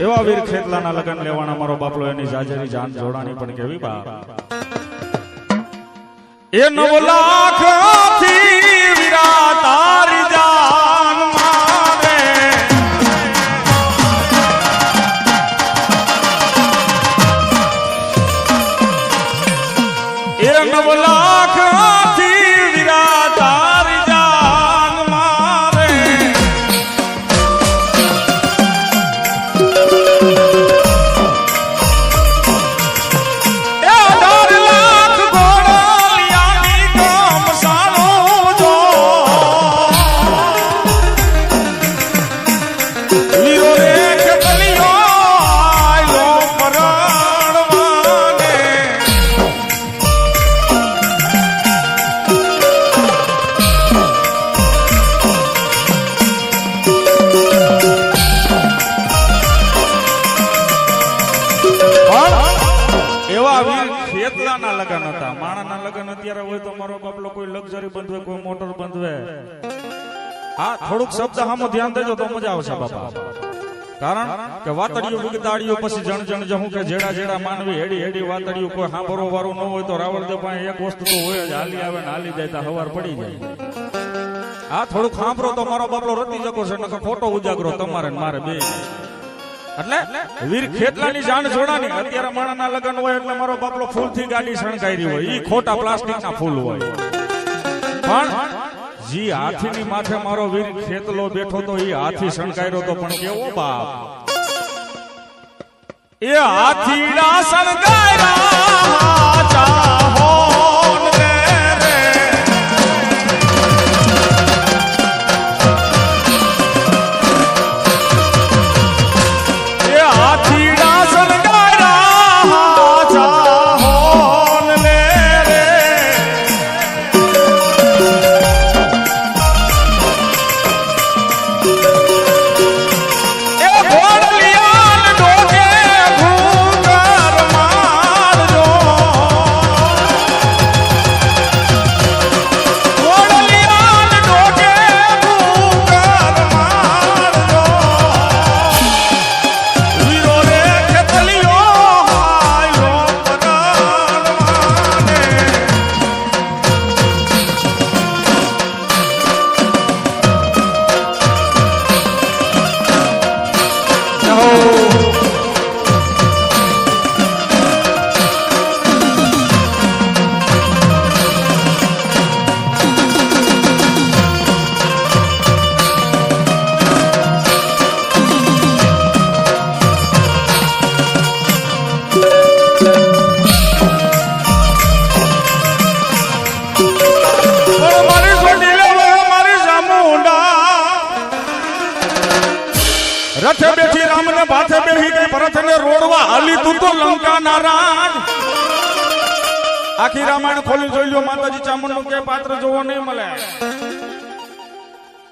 એવા વીર ખેતલાના લગન લેવાના મારો બાપલો એની જાજરી જાન જોડાણી પણ કેવી બાપ એ 9 લાખ થી વીરા તારી જાન મારે એ 9 લાખ થી વીરા તારી જાન મારે ખેતલાના લગન હતા માણાના લગન અત્યારે હોય તો મારો બાપલો કોઈ લક્ઝરી બંધવે કોઈ મોટર બંધવે હા થોડુંક શબ્દ સામો ધ્યાન દેજો તો મજા આવશે બાપા કારણ કે વાતડીયું વિગદાડીયું પછી જણ જણ જહું કે જેડા જેડા માનવી હેડી હેડી વાતડીયું કોઈ સાંભળવો વાળું ન હોય તો રાવણદેવ પાસે એક વસ્તુ તો હોય જ હાલી આવે ને હાલી જાય તો હવાર પડી જાય હા થોડુંક સાંભળો તો મારો બાપલો રતી જકો છે નકર ખોટો ઉજાગરો તમારે ને મારે બે એટલે વીર ખેતલાની જાણ જોડાની અત્યારે માણાના લગન હોય એટલે મારો બાપલો ફૂલથી ગાડી શણગારી હોય ઈ ખોટા પ્લાસ્ટિકના ફૂલ હોય પણ જી હાથીની માથે મારો વીર ખેતલો બેઠો તો ઈ હાથી શણગાર્યો તો પણ કેવો બાપ એ હાથીડા શણગાર્યા ચાહો રથે બેઠી રામને ભાથે બેહી ગઈ ભરતને રોડવા હાલી તું તો લંકાના રાજ આખી રામાયણ ખોલી જોઈ લો માતાજી ચામુંડનું કે પાત્ર જોવો નહીં મળે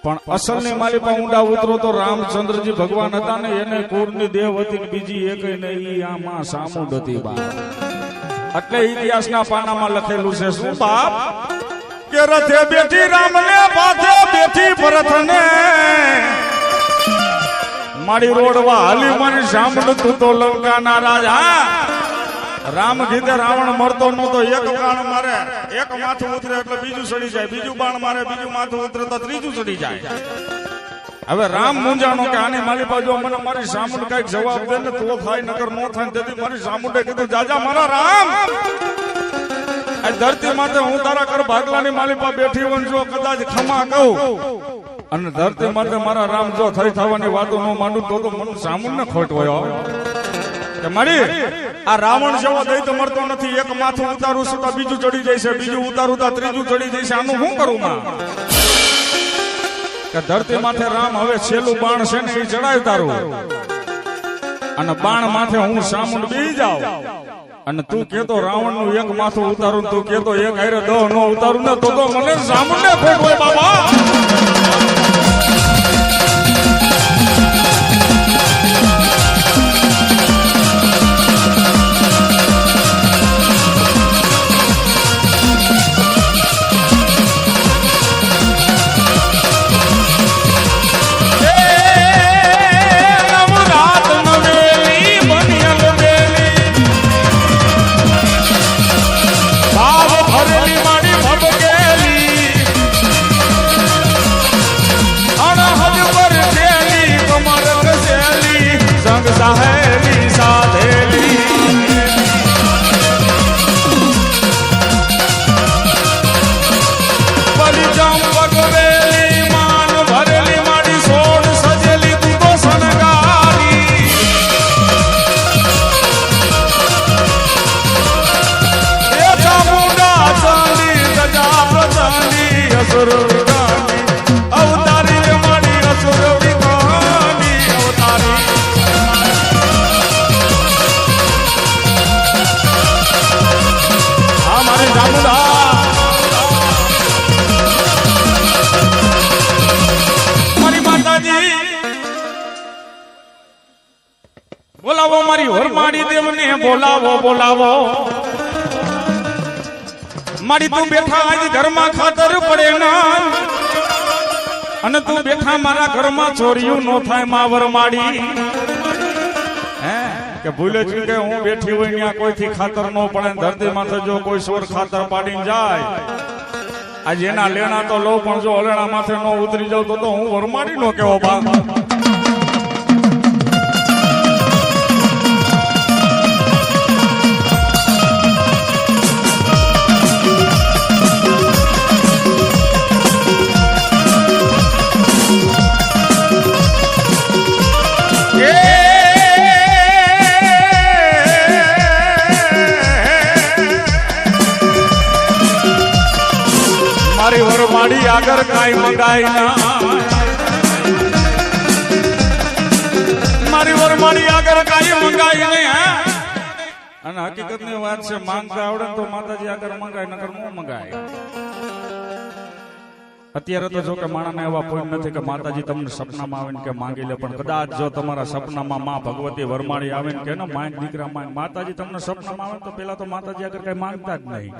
પણ અસલની માલિપા ઊંડા ઉતરો તો રામચંદ્રજી ભગવાન હતા ને એને કુરની દેવ હતી ને બીજી એકય નહીં આ માં સામુંડ હતી બાપ એટલે ઇતિહાસના પાનામાં લખેલું છે શું બાપ કે રથે બેઠી રામને ભાથે બેઠી ભરતને મારી રોડવા હાલી મારી સાંભળ તું તો લંકાના રાજા રામ કીધે રાવણ મરતો નતો એક બાણ મારે એક માથું ઉતરે એટલે બીજું સડી જાય બીજું બાણ મારે બીજું માથું ઉતરે તો ત્રીજું સડી જાય હવે રામ મુંજાણો કે આની મારી બાજુ મને મારી સામુંડ કઈક જવાબ દે ને તો થાય નકર નો થાય તેથી મારી સામુંડે કીધું જાજા મારા રામ આ ધરતી માથે હું તારા કર ભાગલાની માલિપા બેઠી હોન જો કદાચ ખમા કહું અને ધરતી માટે મારા રામ જો થઈ થવાની વાતો ન માંડું તો મને સામુંડ ને ખોટ હોય કે મારી આ રાવણ જેવો દઈ તો મળતો નથી એક માથું ઉતારું છું તો બીજું ચડી જાય છે બીજું ઉતારું તો ત્રીજું ચડી જાય છે આનું શું કરું માં કે ધરતી માથે રામ હવે છેલ્લું બાણ છે ને એ ચડાવી તારું અને બાણ માથે હું સામુંડ બેહી જાઉં અને તું કેતો રાવણ નું એક માથું ઉતારું તું કેતો એક હારે 10 નો ઉતારું ને તો મને સામુંડ ને ખોટ હોય બાબા નવરાત નવે અસુર વિકાની અવતારી રે મારી અસુર વિકાની અવતારી આ મારી જામુડા મારી માતાજી બોલાવો મારી વરમાડી દેવને બોલાવો બોલાવો મારી તું બેઠા આજ ઘરમાં ખાતર પડે ના અને તું બેઠા મારા ઘરમાં ચોર્યું નો થાય માં વરમાડી હે કે ભૂલે છે કે હું બેઠી હોય ત્યાં કોઈથી ખાતર નો પડે ધરતી માથે જો કોઈ સોર ખાતર પાડીને જાય આજ એના લેણા તો લો પણ જો હલેણા માથે નો ઉતરી જાવ તો હું વરમાડી નો કેવો બા મારી વરમાડી આગળ કાંઈ મંગાય ના મારી વરમાડી આગળ કાંઈ મંગાય નહીં હા અને હકીકતની વાત છે માંગતા આવડે તો માતાજી આગળ મંગાય નકર નો મંગાય અત્યારે તો જો કે માણસને એવા પોઈન્ટ નથી કે માતાજી તમને સપનામાં આવે ને કે માંગી લે પણ કદાચ જો તમારા સપનામાં માં ભગવતી વરમાડી આવે ને કે ને માંગ દીકરા માંગ માતાજી તમને સપનામાં આવે તો પેલા તો માતાજી આગળ કઈ માંગતા જ નહીં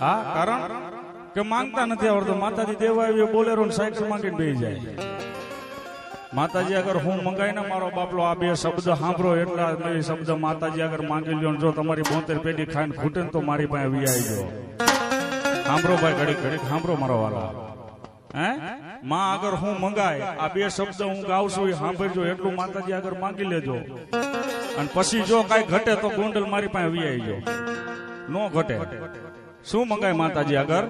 હા કારણ કે માંગતા નથી આવડતું માતાજી દેવા આવી બોલેરો ને સાઈડ માંગીને બેસી જાય માતાજી આગળ હું મંગાઈ ને મારો બાપલો આ બે શબ્દ સાંભળો એટલા બે શબ્દ માતાજી આગળ માંગી લ્યો જો તમારી 72 પેઢી ખાઈને ખૂટે ને તો મારી પાસે વી આવી ગયો સાંભળો ભાઈ ઘડીક ઘડીક સાંભળો મારો વાલા હે માં આગળ હું મંગાય આ બે શબ્દ હું ગાઉં છું એ સાંભળજો એટલું માતાજી આગળ માંગી લેજો અને પછી જો કઈ ઘટે તો ગોંડલ મારી પાસે વી આવી ગયો નો ઘટે શું મંગાય માતાજી આગળ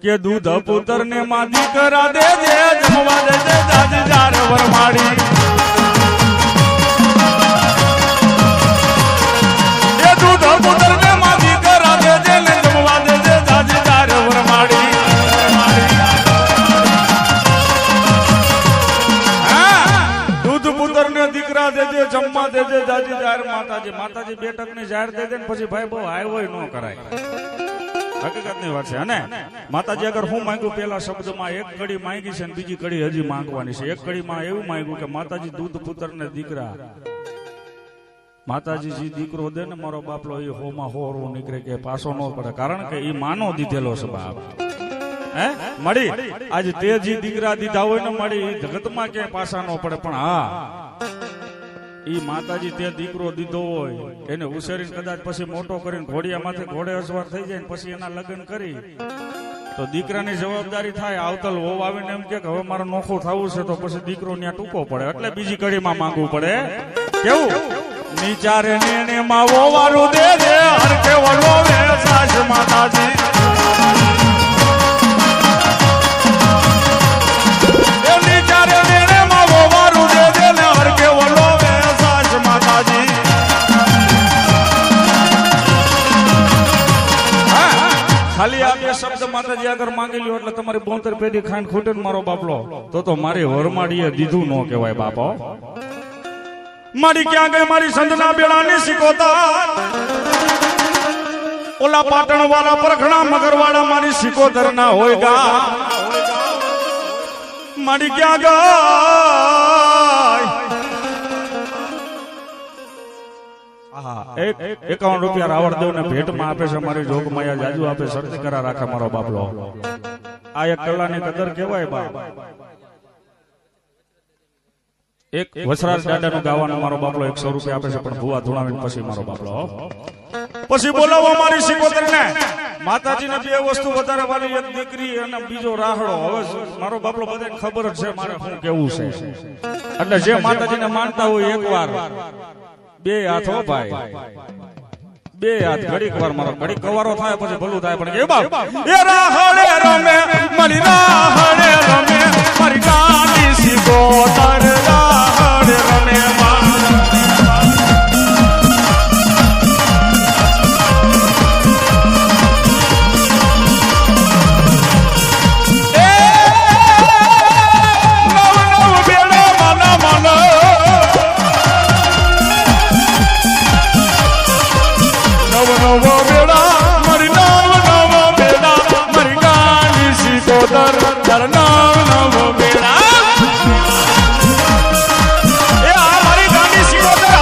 કે દૂધ પુત્ર ને માં દીકરા દે દે જમવા દે દે દાદી જાર વરમાડી એ દૂધ પુત્ર ને માં દીકરા દે દે ને જમવા દે દે દાદી જાર વરમાડી દૂધ પુત્ર ને દીકરા દે દે જમવા દે દે દાદી જાર માતાજી બેટક ની જાહેર દે દે ને પછી ભાઈ બહુ આવ્યો ન કરાય હકીકતની વાત છે અને માતાજી અગર હું માંગ્યું પેલા શબ્દમાં એક કડી માંગી છે ને બીજી કડી હજી માંગવાની છે એક કડીમાં એવું માંગ્યું કે માતાજી દૂધ પુત્ર ને દીકરા માતાજી જે દીકરો દે ને મારો બાપલો એ હોમાં હોરું નીકળે કે પાછો ન પડે કારણ કે એ માનો દીધેલો છે બાપ હે મળી આજે તે જે દીકરા દીધા હોય ને મળી જગતમાં ક્યાંય પાછા ન પડે પણ હા ઈ માતાજી તે દીકરો દીધો હોય એને ઉછેરીને કદાચ પછી મોટો કરીને ઘોડિયામાંથી ઘોડે અસવાર થઈ જાય પછી એના લગ્ન કરી તો દીકરાની જવાબદારી થાય આવતલ હોવ આવીને એમ કે હવે મારે નોખું થવું છે તો પછી દીકરો ત્યાં ટૂંકો પડે એટલે બીજી કડીમાં માંગવું પડે કેવું નીચારે ને માવો વાળું દે દે હર કે વળો વે સાસ માતાજી એ નીચારે ને માવો વાળું દે દે ને હર કે વળો માતાજી ખાલી આ બે શબ્દ માતાજી આગળ માંગી લ્યો એટલે તમારી 72 પેઢી ખાંડ ખૂટે ને મારો બાપલો તો મારી વરમાડીએ દીધું ન કહેવાય બાપો મારી ક્યાં ગઈ મારી સંતના બેડાની સિકોતા ઓલા પાટણ વાળા પરખણા મગરવાળા મારી સિકોતર ના હોય ગા મારી ક્યાં ગઈ 51 રૂપિયા રાવણદેવ ને ભેટમાં આપે છે મારી જોગમાયા જાજુ આપે શરતી કરા રાખે મારો બાપલો આ એક કલાની કદર કહેવાય બા એક વસરાજ દાદાનું ગાવાનું મારો બાપલો 100 રૂપિયા આપે છે પણ ભુવા ધુણાવીને પછી મારો બાપલો પછી બોલાવો મારી સિકોતર ને માતાજીને બે વસ્તુ વધારે વાળી એક દીકરી અને બીજો રાહડો હવે મારો બાપલો બધાને ખબર જ છે મારે શું કેવું છે એટલે જે માતાજીને માનતા હોય એકવાર બે હાથો ભાઈ બે હાથ ઘડીક વાર મારો ઘડીક કવારો થાય પછી ભલું થાય પણ એ બાપ એ રાહડે રમે મારી રાહડે રમે મારી ગાડી સિકોતર રાહડે રમે સિકોદર દરનામ નવ બેડા એ આ મારી ગાંડી સિકોદર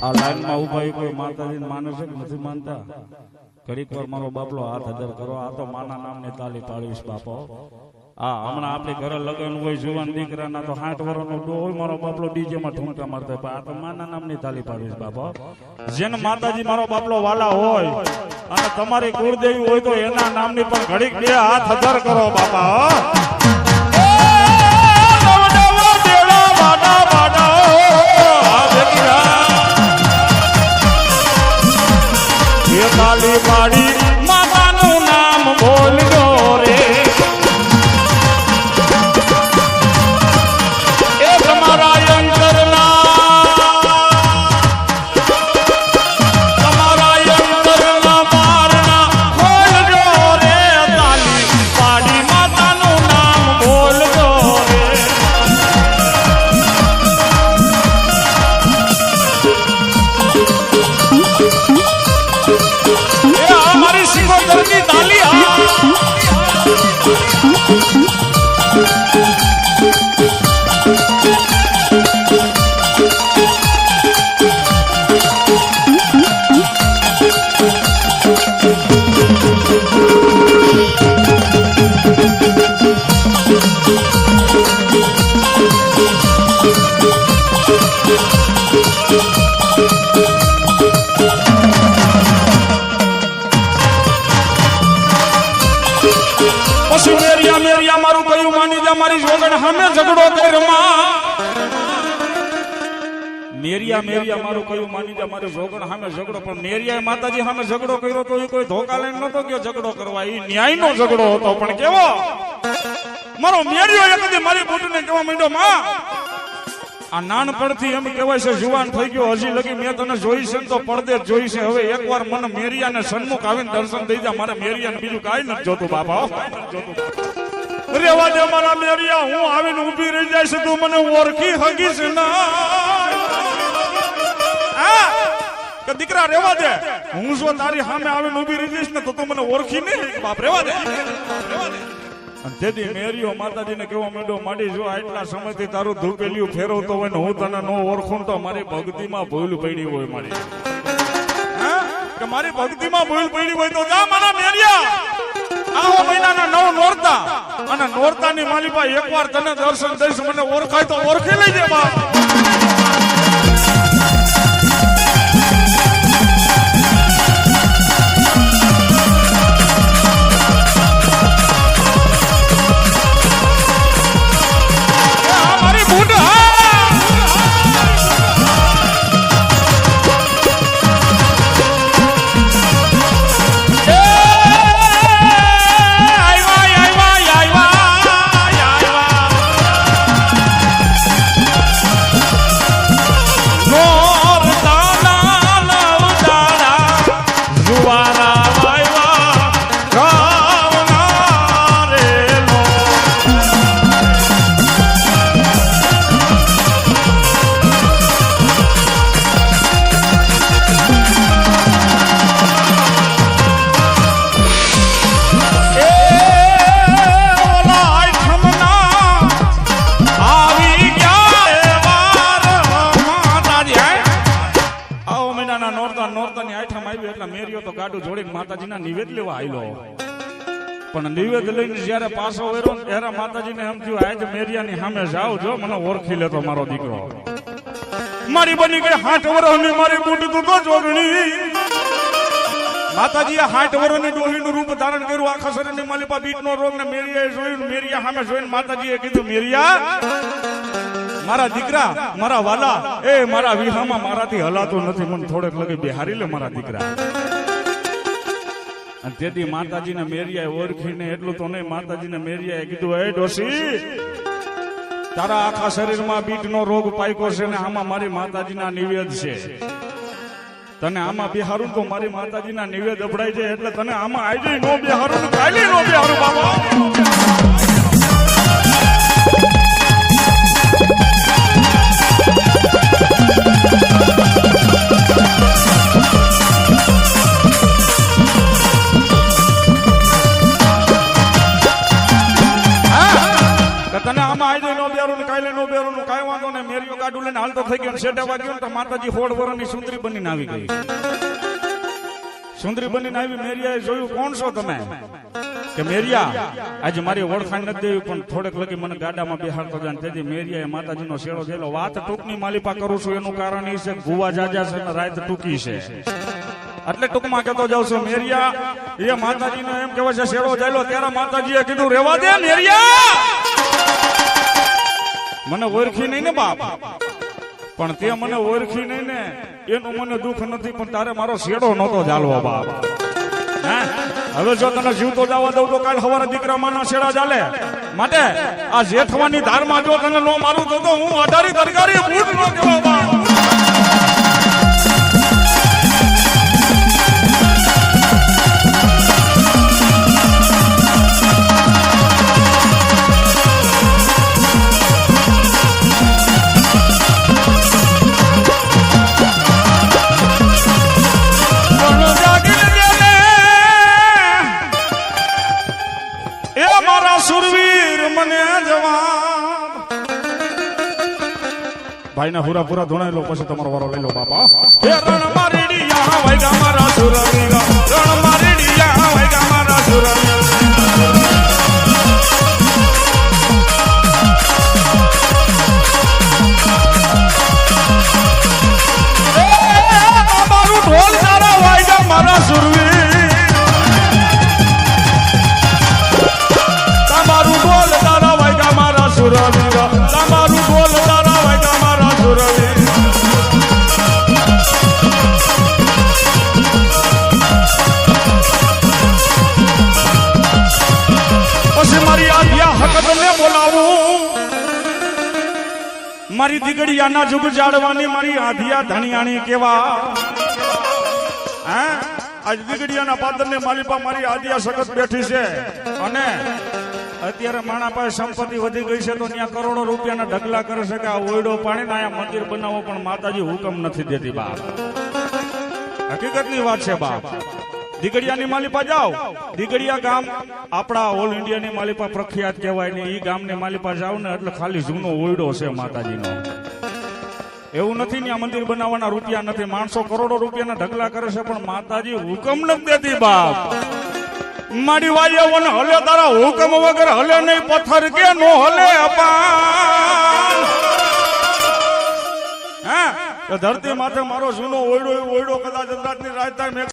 આ લાઈનમાં ઉભા કોઈ માતાજી માને છે કે નથી માનતા ઘડીક વાર મારો બાપલો હાથ હજાર કરો આ તો માના નામની તાલી પાડીશ બાપો હા હમણાં આપણી ઘરે લગ્ન હોય જુવાન દીકરાના તો 60 વર્ષનો ડો હોય મારો બાપલો ડીજે માં ઠુમકા મારતો આ તો માના નામની તાલી પાડીશ બાપો જેને માતાજી મારો બાપલો વાલા હોય અને તમારી કુળદેવી હોય તો એના નામની પણ ઘડીક બે હાથ હજાર કરો બાપા તાલી પાડી માતાનું નામ બોલજો રે એ તમારા અંતરના બારના ખોલજો રે તાલી પાડી માતાનું નામ બોલજો રે हमारी सिकोदर की ताली મેરિયા મારું કયું માની જા મારી જોગણ સામે ઝઘડો કરમાં મેરિયા મારું કયું માની જા મારી જોગણ સામે ઝઘડો પણ મેરિયાએ માતાજી સામે ઝઘડો કર્યો તો એ કોઈ ધોકા લઈને નતો ગયો ઝઘડો કરવા એ ન્યાયનો ઝઘડો હતો પણ કેવો મારો મેરિયો એકદી મારી બુટને કેવા માંડ્યો માં આ નાનપણથી એમ કહેવાય છે જુવાન થઈ ગયો હજી લગી મેં તને જોઈ છે તો પડદે જોઈ છે હવે એકવાર મને મેરિયાને સન્મુખ આવીને દર્શન દઈ જા મારે મેરિયાને બીજું કાંઈ નથી જોતું બાપા રેવા દે મારા મેરિયા હું આવીને ઊભી રહી જાય છે તું મને ઓળખી હગીશ ના કે દીકરા રેવા દે હું જો તારી સામે આવીને ઊભી રહી જઈશ ને તો તું મને ઓળખી નહીં બાપ રેવા દે તેથી મેરિયો માતાજીને કેવો માંડ્યો માડી જો આટલા સમયથી તારું ધૂપેલિયું ફેરવતો હોય ને હું તને નો ઓળખું તો મારી ભક્તિમાં ભૂલ પડી હોય મારી કે મારી ભક્તિમાં ભૂલ પડી હોય તો જા મારા મેરિયા આવો મહિનાના 9 નોરતા અને નોરતાની માલિપા એકવાર તને દર્શન દઈશ મને ઓળખાય તો ઓળખી લેજે બાપ માતાજીના નિવેદ લેવા આયલો પણ નિવેદ લઈને જ્યારે પાછો વેરો ત્યારે માતાજીને એમ થયું આજ મેરિયાની સામે જાવ જો મને ઓળખી લેતો મારો દીકરો મારી બની ગઈ 60 વર્ષની મારી બુટી તું તો જોગણી માતાજીએ 60 વર્ષની ડોહીનું રૂપ ધારણ કર્યું આખા શરીરની માલિપા બીટનો રોગ ને મેરિયાએ જોયું મેરિયા સામે જોઈને માતાજીએ કીધું મેરિયા મારા દીકરા મારા વાલા એ મારા વિહામાં મારાથી હલાતું નથી મને થોડેક લગે બિહારી લે મારા દીકરા અને તેથી માતાજીને મેરિયાએ ઓળખીને એટલું તો નહીં માતાજીને મેરિયાએ કીધું એ ડોસી તારા આખા શરીરમાં બીટનો રોગ પાક્યો છે ને આમાં મારી માતાજીના નિવેદ છે તને આમાં બિહારું તો મારી માતાજીના નિવેદ અભડાઈ જાય એટલે તને આમાં આવી જાય નો બિહારું કાલી નો બિહારું બાબા કાલે નો બેરોનું કાંઈ વાંધો ને મેરિયો કાઢું લઈને હાલતો થઈ ગયો સેટા વાગ્યો તો માતાજી 16 વર્ષની સુંદરી બનીને આવી ગઈ. સુંદરી બનીને આવી મેરિયાએ જોયું કોણ છો તમે કે મેરિયા આજે મારી ઓળખાણ નથી દેવી પણ થોડેક લગી મને ગાડામાં બેહાડતો જાય તેથી મેરિયાએ માતાજીનો શેડો થયેલો. વાત ટૂંકની માલિપા કરું છું એનું કારણ એ છે ગુવા જાજા છે અને રાત ટૂંકી છે એટલે ટૂંકમાં કહેતો જાઉં છું. મેરિયા એ માતાજીનો એમ કહેવાય છે શેડો થયેલો ત્યારે માતાજીએ કીધું રેવા દે મેરિયા, મને ઓળખી નહીં ને બાપ, પણ તે મને ઓળખી નહીં ને એનું મને દુઃખ નથી પણ તારે મારો શેડો નહોતો ચાલવો બાપ. હવે જો તને જીવતો જવા દઉં તો કાલ સવારે દીકરા માના શેડા ચાલે માટે આ જેઠવાની ધારમાં જો તને નો મારું તો હું 18 તરકારી બૂટ નો કેવો બાપ. સુરવીર મને જવાબ ભાઈ ના પૂરા પૂરા ધોણાઈ લો પછી તમારો વારો લઈ લો બાપા. હે રણ મારીડિયા વાયગા મારા સુરવીર, રણ મારીડિયા વાયગા મારા સુરવીર. મારું ઢોલ તારા વાયગા મારા સુરવીર, તમારું બોલ તારા વાયગા મારા સુરવીર, તમારું બોલ તારા વાયગા મારા સુરવીર. પછી મારી આધ્યા હકતને બોલાવું, મારી દીકડીયાના જુગ જાડવાની મારી આધ્યા ધણિયાણી કેવા. હા આજ દીકડીયાના પાદરને માલિપા મારી આધ્યા સખત બેઠી છે અને અત્યારે માણા પાસે સંપત્તિ વધી ગઈ છે તો ત્યાં કરોડો રૂપિયાના ઢગલા કરે છે કે આ ઓયડો પાણી ને અહીંયા મંદિર બનાવો પણ માતાજી હુકમ નથી દેતી બાપ. હકીકતની વાત છે બાપ. દીકડિયાની માલિપા જાઓ, દીકડિયા ગામ આપણા ઓલ ઇન્ડિયાની માલિપા પ્રખ્યાત કહેવાય ને એ ગામની માલિપા જાવ ને એટલે ખાલી જૂનો ઓયડો છે માતાજીનો. એવું નથી ને આ મંદિર બનાવવાના રૂપિયા નથી, માણસો કરોડો રૂપિયાના ઢગલા કરે છે પણ માતાજી હુકમ નથી દેતી બાપ. મારી વાયવન હલે તારા હુકમ વગર હલે નહીં પથ્થર કે નો હલે અપાન. હા ધરતી માથે મારો જૂનો ઓયડો કદાચ અંદાજની રાજધાની